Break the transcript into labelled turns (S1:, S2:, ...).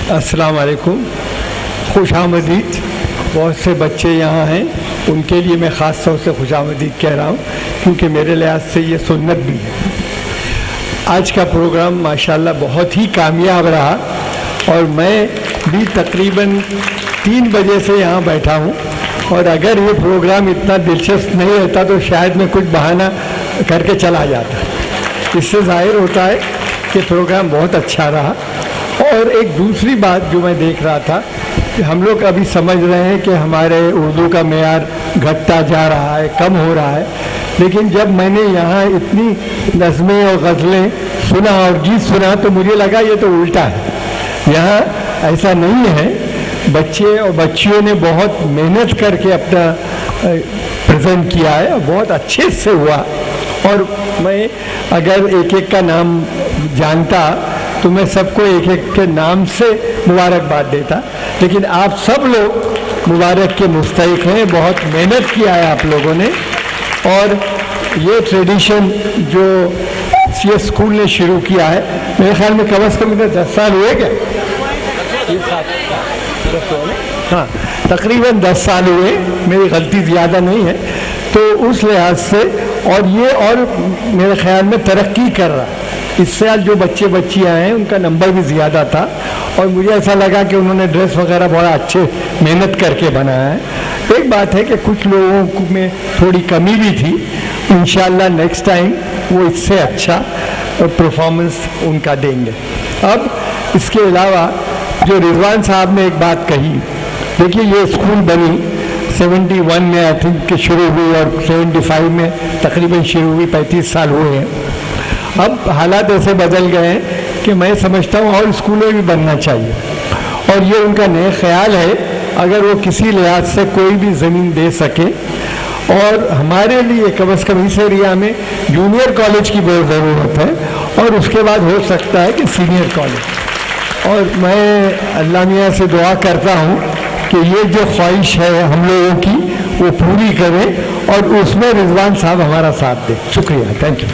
S1: السلام علیکم، خوش آمدید۔ بہت سے بچے یہاں ہیں، ان کے لیے میں خاص طور سے خوش آمدید کہہ رہا ہوں، کیونکہ میرے لحاظ سے یہ سنت بھی ہے۔ آج کا پروگرام ماشاءاللہ بہت ہی کامیاب رہا، اور میں بھی تقریباً 3 بجے سے یہاں بیٹھا ہوں، اور اگر یہ پروگرام اتنا دلچسپ نہیں ہوتا تو شاید میں کچھ بہانہ کر کے چلا جاتا۔ اس سے ظاہر ہوتا ہے کہ پروگرام بہت اچھا رہا۔ اور ایک دوسری بات جو میں دیکھ رہا تھا کہ ہم لوگ ابھی سمجھ رہے ہیں کہ ہمارے اردو کا معیار گھٹتا جا رہا ہے، کم ہو رہا ہے، لیکن جب میں نے یہاں اتنی نظمیں اور غزلیں سنا اور گیت سنا تو مجھے لگا یہ تو الٹا ہے، یہاں ایسا نہیں ہے۔ بچے اور بچیوں نے بہت محنت کر کے اپنا پریزنٹ کیا ہے اور بہت اچھے سے ہوا، اور میں اگر ایک ایک کا نام جانتا تو میں سب کو ایک ایک کے نام سے مبارکباد دیتا، لیکن آپ سب لوگ مبارک کے مستحق ہیں، بہت محنت کیا ہے آپ لوگوں نے۔ اور یہ ٹریڈیشن جو یہ اسکول نے شروع کیا ہے، میرے خیال میں کم از کم 10 سال ہوئے کیا؟ ہاں، تقریباً 10 سال ہوئے، میری غلطی زیادہ نہیں ہے، تو اس لحاظ سے اور یہ اور میرے خیال میں ترقی کر رہا ہے۔ اس سال جو بچے بچیاں ہیں ان کا نمبر بھی زیادہ تھا، اور مجھے ایسا لگا کہ انہوں نے ڈریس وغیرہ بڑا اچھے محنت کر کے بنایا ہے۔ ایک بات ہے کہ کچھ لوگوں میں تھوڑی کمی بھی تھی، انشاءاللہ نیکسٹ ٹائم وہ اس سے اچھا پرفارمنس ان کا دیں گے۔ اب اس کے علاوہ جو رضوان صاحب نے ایک بات کہی، دیکھیے یہ اسکول بنی 71 میں آئی تھنک کہ شروع ہوئی، اور 75 میں تقریباً شروع ہوئی، 35 سال ہوئے ہیں۔ اب حالات ایسے بدل گئے ہیں کہ میں سمجھتا ہوں اور اسکولیں بھی بننا چاہیے، اور یہ ان کا نیا خیال ہے اگر وہ کسی لحاظ سے کوئی بھی زمین دے سکے۔ اور ہمارے لیے کم از کم اس ایریا میں جونیئر کالج کی بہت ضرورت ہے، اور اس کے بعد ہو سکتا ہے کہ سینئر کالج۔ اور میں اللہ میاں سے دعا کرتا ہوں کہ یہ جو خواہش ہے ہم لوگوں کی وہ پوری کریں، اور اس میں رضوان صاحب ہمارا ساتھ دیں۔ شکریہ، تھینک یو۔